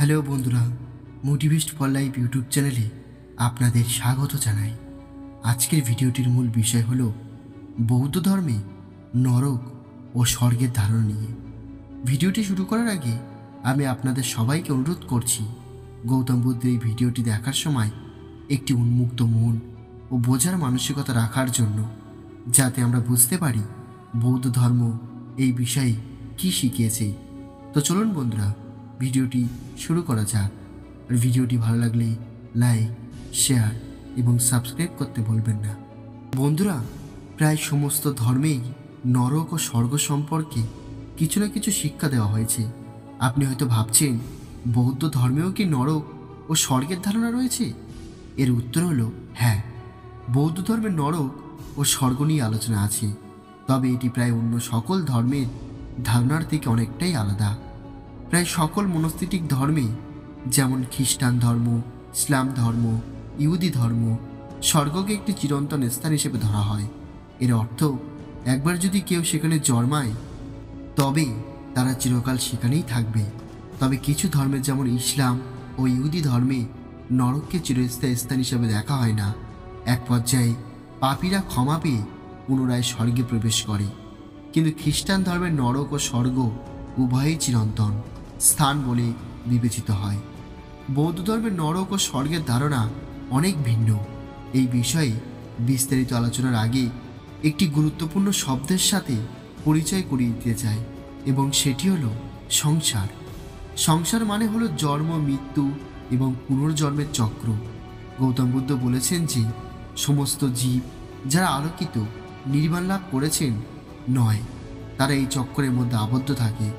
Hello বন্ধুরা, মোটিভেস্ট for life YouTube চ্যানেলে আপনাদের স্বাগত জানাই। আজকের ভিডিওটির মূল বিষয় হলো বৌদ্ধ ধর্মে নরক ও স্বর্গের ধারণা নিয়ে। ভিডিওটি শুরু করার আগে আমি আপনাদের সবাইকে অনুরোধ করছি, গৌতম বুদ্ধের এই ভিডিওটি দেখার সময় একটি উন্মুক্ত মন ও বোঝার মানসিকতা রাখার জন্য, যাতে আমরা বুঝতে পারি বৌদ্ধ ধর্ম এই বিষয়ে কী শিখিয়েছে। তো চলুন বন্ধুরা, ভিডিওটি শুরু করা যাক। আর ভিডিওটি ভালো লাগলে লাইক, শেয়ার এবং সাবস্ক্রাইব করতে ভুলবেন না। বন্ধুরা, প্রায় সমস্ত ধর্মেই নরক ও স্বর্গ সম্পর্কে কিছু না কিছু শিক্ষা দেওয়া হয়েছে। আপনি হয়তো ভাবছেন, বৌদ্ধ ধর্মেও কি নরক ও স্বর্গের ধারণা রয়েছে? এর উত্তর হলো হ্যাঁ, বৌদ্ধ ধর্মের নরক ও স্বর্গ নিয়ে আলোচনা আছে, তবে এটি প্রায় অন্য সকল ধর্মের ধারণার থেকে অনেকটাই আলাদা। প্রায় সকল মনস্তাত্ত্বিক ধর্মে, যেমন খ্রিস্টান ধর্ম, ইসলাম ধর্ম, ইহুদি ধর্ম, স্বর্গকে একটি চিরন্তন স্থান হিসেবে ধরা হয়। এর অর্থ, একবার যদি কেউ সেখানে জন্মায় তবে তারা চিরকাল সেখানেই থাকবে। তবে কিছু ধর্মে, যেমন ইসলাম ও ইহুদি ধর্মে, নরককে চিরস্থায়ী স্থান হিসেবে দেখা হয় না। এক পর্যায়ে পাপীরা ক্ষমা পেয়ে পুনরায় স্বর্গে প্রবেশ করে। কিন্তু খ্রিস্টান ধর্মের নরক ও স্বর্গ উভয়ই চিরন্তন স্থান বলে বিবেচিত হয়। বৌদ্ধ ধর্মের নরক ও স্বর্গের ধারণা অনেক ভিন্ন। এই বিষয়ে বিস্তারিত আলোচনার আগে একটি গুরুত্বপূর্ণ শব্দের সাথে পরিচয় করিয়ে দিতে চাই, এবং সেটি হলো সংসার। সংসার মানে হলো জন্ম, মৃত্যু এবং পুনর্জন্মের চক্র। গৌতম বুদ্ধ বলেছেন যে সমস্ত জীব যারা আলোকিত নির্বাণ লাভ করেছেন নয়, তারা এই চক্রের মধ্যে আবদ্ধ থাকে।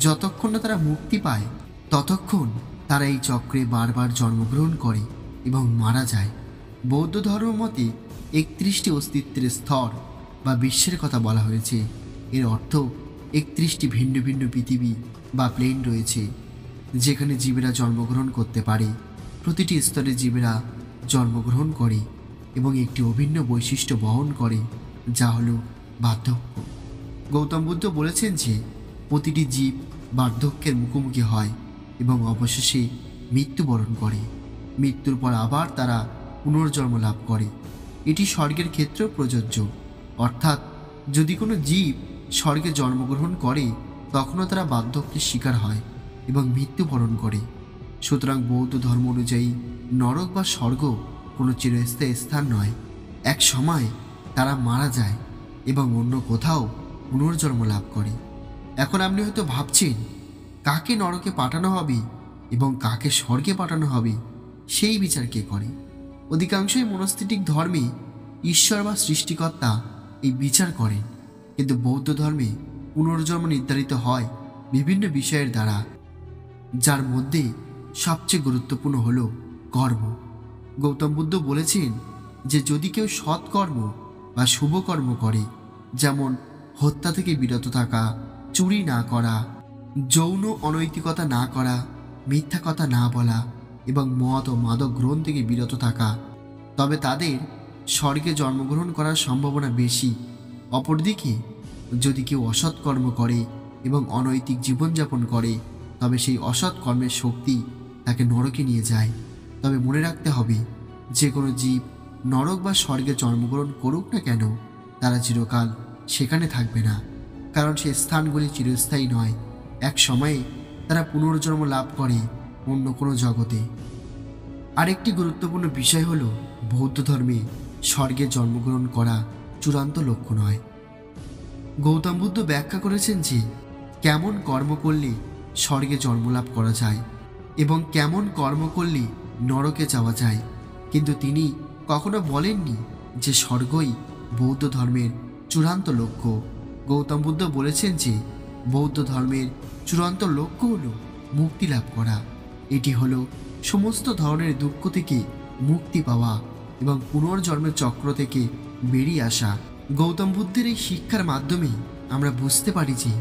যতক্ষণ না তারা মুক্তি পায় ততক্ষণ তারা এই চক্রে বারবার জন্মগ্রহণ করে এবং মারা যায়। বৌদ্ধ ধর্ম মতে 31টি অস্তিত্বের স্তর বা বিশ্বের কথা বলা হয়েছে। এর অর্থ 31টি ভিন্ন ভিন্ন পৃথিবী বা প্লেন রয়েছে, যেখানে জীবেরা জন্মগ্রহণ করতে পারে। প্রতিটি স্তরে জীবেরা জন্মগ্রহণ করে এবং একটি অভিন্ন বৈশিষ্ট্য বহন করে, যা হলো বার্ধক্য। গৌতম বুদ্ধ বলেছেন যে প্রতিটি জীব বার্ধক্যের মুখোমুখি হয় এবং অবশেষে মৃত্যুবরণ করে। মৃত্যুর পর আবার তারা পুনর্জন্ম লাভ করে। এটি স্বর্গের ক্ষেত্রেও প্রযোজ্য, অর্থাৎ যদি কোনো জীব স্বর্গে জন্মগ্রহণ করে তখনও তারা বার্ধক্যের শিকার হয় এবং মৃত্যুবরণ করে। সুতরাং বৌদ্ধ ধর্ম অনুযায়ী নরক বা স্বর্গ কোনো চিরস্থায়ী স্থান নয়। এক সময় তারা মারা যায় এবং অন্য কোথাও পুনর্জন্ম লাভ করে। এখন আপনি হয়তো ভাবছেন, কাকে নরকে পাঠানো হবে এবং কাকে স্বর্গে পাঠানো হবে, সেই বিচার কে করে? অধিকাংশই মনস্তাত্ত্বিক ধর্মে ঈশ্বর বা সৃষ্টিকর্তা এই বিচার করেন, কিন্তু বৌদ্ধ ধর্মে পুনর্জন্ম নির্ধারিত হয় বিভিন্ন বিষয়ের দ্বারা, যার মধ্যে সবচেয়ে গুরুত্বপূর্ণ হল কর্ম। গৌতম বুদ্ধ বলেছেন যে যদি কেউ সৎকর্ম বা শুভকর্ম করে, যেমন হত্যা থেকে বিরত থাকা, চুরি না করা, যৌন অনৈতিকতা না করা, মিথ্যা কথা না বলা এবং মদ ও মাদক গ্রহণ থেকে বিরত থাকা, তবে তাদের স্বর্গে জন্মগ্রহণ করার সম্ভাবনা বেশি। অপরদিকে যদি কেউ অসৎ কর্ম করে এবং অনৈতিক জীবনযাপন করে, তবে সেই অসৎ কর্মের শক্তি তাকে নরকে নিয়ে যায়। তবে মনে রাখতে হবে, যে কোনো জীব নরক বা স্বর্গে জন্মগ্রহণ করুক না কেন, তারা চিরকাল সেখানে থাকবে না, কারণ সেই স্থানগুলি চিরস্থায়ী নয়। এক সময়ে তারা পুনর্জন্ম লাভ করে অন্য কোনো জগতে। আরেকটি গুরুত্বপূর্ণ বিষয় হলো, বৌদ্ধ ধর্মে স্বর্গে জন্মগ্রহণ করা চূড়ান্ত লক্ষ্য নয়। গৌতম বুদ্ধ ব্যাখ্যা করেছেন যে কেমন কর্ম করলে স্বর্গে জন্মলাভ করা যায় এবং কেমন কর্ম করলে নরকে যাওয়া যায়, কিন্তু তিনি কখনো বলেননি যে স্বর্গই বৌদ্ধ ধর্মের চূড়ান্ত লক্ষ্য। গৌতম বুদ্ধ বলেছেন যে বৌদ্ধ ধর্মের চূড়ান্ত লক্ষ্য হলো মুক্তি লাভ করা। এটি হলো সমস্ত ধরনের দুঃখ থেকে মুক্তি পাওয়া এবং পুনর্জন্মের চক্র থেকে বেরিয়ে আসা। গৌতম বুদ্ধের এই শিক্ষার মাধ্যমে আমরা বুঝতে পারি যে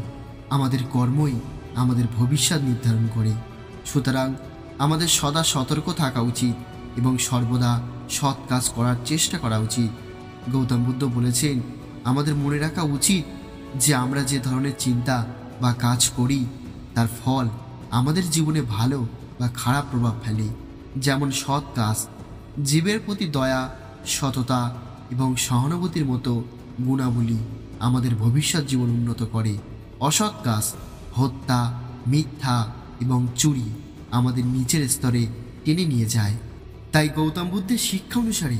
আমাদের কর্মই আমাদের ভবিষ্যৎ নির্ধারণ করে। সুতরাং আমাদের সদা সতর্ক থাকা উচিত এবং সর্বদা সৎ কাজ করার চেষ্টা করা উচিত। গৌতম বুদ্ধ বলেছেন, আমাদের মনে রাখা উচিত যে আমরা যে ধরনের চিন্তা বা কাজ করি তার ফল আমাদের জীবনে ভালো বা খারাপ প্রভাব ফেলে। যেমন সৎ কাজ, জীবের প্রতি দয়া, সততা এবং সহানুভূতির মতো গুণাবলী আমাদের ভবিষ্যৎ জীবন উন্নত করে। অসৎ কাজ, হত্যা, মিথ্যা এবং চুরি আমাদের নিচের স্তরে টেনে নিয়ে যায়। তাই গৌতম বুদ্ধের শিক্ষা অনুসারে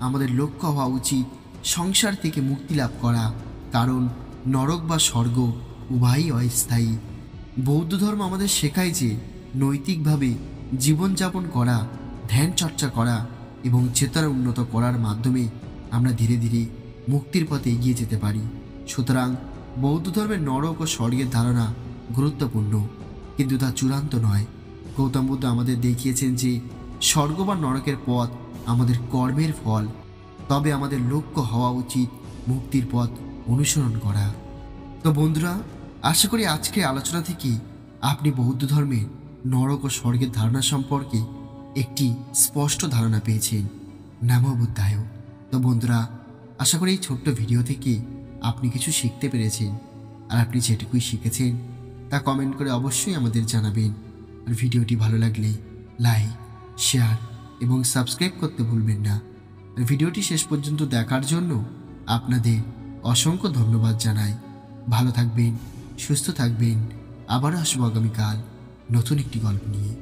আমাদের লক্ষ্য হওয়া উচিত সংসার থেকে মুক্তি লাভ করা, কারণ নরক বা স্বর্গ উভয়ই অস্থায়ী। বৌদ্ধ ধর্ম আমাদের শেখায় যে নৈতিকভাবে জীবনযাপন করা, ধ্যান চর্চা করা এবং চেতনা উন্নত করার মাধ্যমে আমরা ধীরে ধীরে মুক্তির পথে এগিয়ে যেতে পারি। সুতরাং বৌদ্ধ ধর্মের নরক ও স্বর্গের ধারণা গুরুত্বপূর্ণ, কিন্তু তা চূড়ান্ত নয়। গৌতম বুদ্ধ আমাদের দেখিয়েছেন যে স্বর্গ বা নরকের পথ আমাদের কর্মের ফল, তবে আমাদের লক্ষ্য হওয়া উচিত মুক্তির পথ অনুসরণ করা। তো বন্ধুরা, আশা করি আজকের আলোচনা থেকে আপনি বৌদ্ধ ধর্মের নরক ও স্বর্গের ধারণা সম্পর্কে একটি স্পষ্ট ধারণা পেয়েছেন। নমো বুদ্ধায়। তো বন্ধুরা, আশা করি এই ছোট্ট ভিডিও থেকে আপনি কিছু শিখতে পেরেছেন, আর আপনি যেটুকুই শিখেছেন তা কমেন্ট করে অবশ্যই আমাদের জানাবেন। আর ভিডিওটি ভালো লাগলে লাইক, শেয়ার এবং সাবস্ক্রাইব করতে ভুলবেন না। আর ভিডিওটি শেষ পর্যন্ত দেখার জন্য আপনাদের অসংখ্য ধন্যবাদ জানাই। ভালো থাকবেন, সুস্থ থাকবেন। আবারও আসবো আগামীকাল নতুন একটি গল্প নিয়ে।